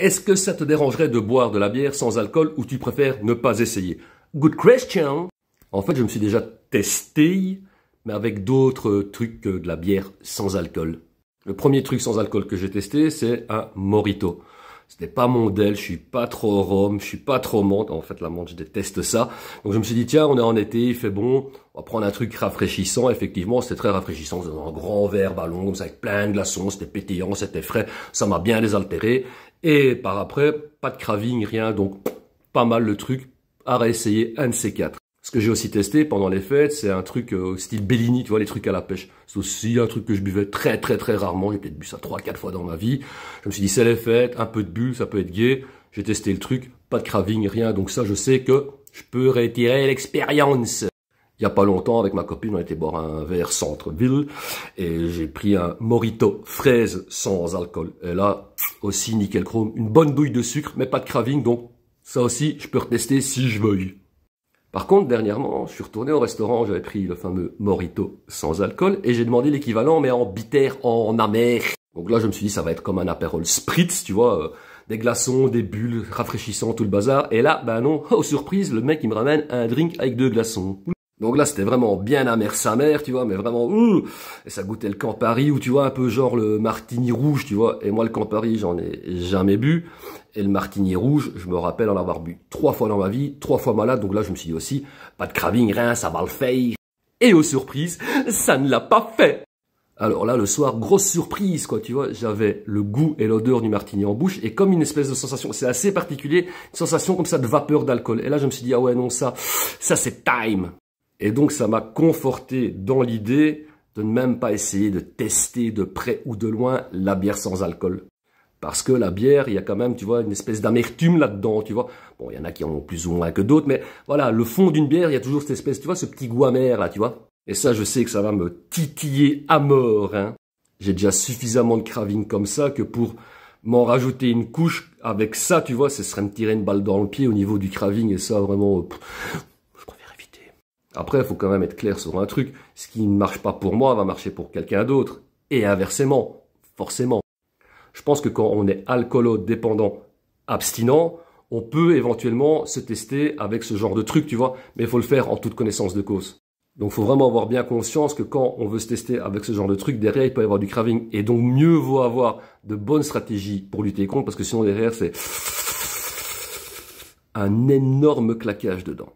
Est-ce que ça te dérangerait de boire de la bière sans alcool ou tu préfères ne pas essayer? Good question. En fait, je me suis déjà testé, mais avec d'autres trucs que de la bière sans alcool. Le premier truc sans alcool que j'ai testé, c'est un Mojito. C'était pas mon del, je suis pas trop rhum, je suis pas trop menthe. En fait, la menthe, je déteste ça. Donc je me suis dit, tiens, on est en été, il fait bon, on va prendre un truc rafraîchissant. Effectivement, c'était très rafraîchissant. C'était dans un grand verre ballon, comme ça, avec plein de glaçons, c'était pétillant, c'était frais. Ça m'a bien désaltéré. Et par après, pas de craving, rien. Donc, pas mal le truc à réessayer, un de ces quatre. Ce que j'ai aussi testé pendant les fêtes, c'est un truc style Bellini, tu vois, les trucs à la pêche. C'est aussi un truc que je buvais très rarement. J'ai peut-être bu ça 3-4 fois dans ma vie. Je me suis dit, c'est les fêtes, un peu de bulle, ça peut être gai. J'ai testé le truc, pas de craving, rien. Donc ça, je sais que je peux retirer l'expérience. Il y a pas longtemps, avec ma copine, on était boire un verre centre-ville. Et j'ai pris un Mojito fraise sans alcool. Et là, aussi nickel chrome. Une bonne douille de sucre, mais pas de craving. Donc ça aussi, je peux retester si je veux. Par contre, dernièrement, je suis retourné au restaurant, j'avais pris le fameux Mojito sans alcool et j'ai demandé l'équivalent, mais en bitter, en amer. Donc là, je me suis dit, ça va être comme un apérol spritz, tu vois, des glaçons, des bulles, rafraîchissants, tout le bazar. Et là, ben non, oh surprise, le mec, il me ramène un drink avec 2 glaçons. Donc là, c'était vraiment bien amer sa mère, tu vois, mais vraiment, et ça goûtait le Campari, ou tu vois, un peu genre le martini rouge, tu vois. Et moi, le Campari, j'en ai jamais bu. Et le martini rouge, je me rappelle en avoir bu 3 fois dans ma vie, 3 fois malade. Donc là, je me suis dit aussi, pas de craving, rien, ça va le faire. Et aux surprises, ça ne l'a pas fait. Alors là, le soir, grosse surprise, quoi, tu vois. J'avais le goût et l'odeur du martini en bouche. Et comme une espèce de sensation, c'est assez particulier, une sensation comme ça de vapeur d'alcool. Et là, je me suis dit, ah ouais, non, ça c'est time. Et donc, ça m'a conforté dans l'idée de ne même pas essayer de tester de près ou de loin la bière sans alcool. Parce que la bière, il y a quand même, tu vois, une espèce d'amertume là-dedans, tu vois. Bon, il y en a qui en ont plus ou moins que d'autres, mais voilà, le fond d'une bière, il y a toujours cette espèce, tu vois, ce petit goût amer là, tu vois. Et ça, je sais que ça va me titiller à mort, hein. J'ai déjà suffisamment de craving comme ça que pour m'en rajouter une couche avec ça, tu vois, ce serait me tirer une balle dans le pied au niveau du craving et ça, vraiment... Après, il faut quand même être clair sur un truc. Ce qui ne marche pas pour moi va marcher pour quelqu'un d'autre. Et inversement, forcément. Je pense que quand on est alcoolo-dépendant, abstinent, on peut éventuellement se tester avec ce genre de truc, tu vois. Mais il faut le faire en toute connaissance de cause. Donc, il faut vraiment avoir bien conscience que quand on veut se tester avec ce genre de truc, derrière, il peut y avoir du craving. Et donc, mieux vaut avoir de bonnes stratégies pour lutter contre, parce que sinon, derrière, c'est un énorme claquage dedans.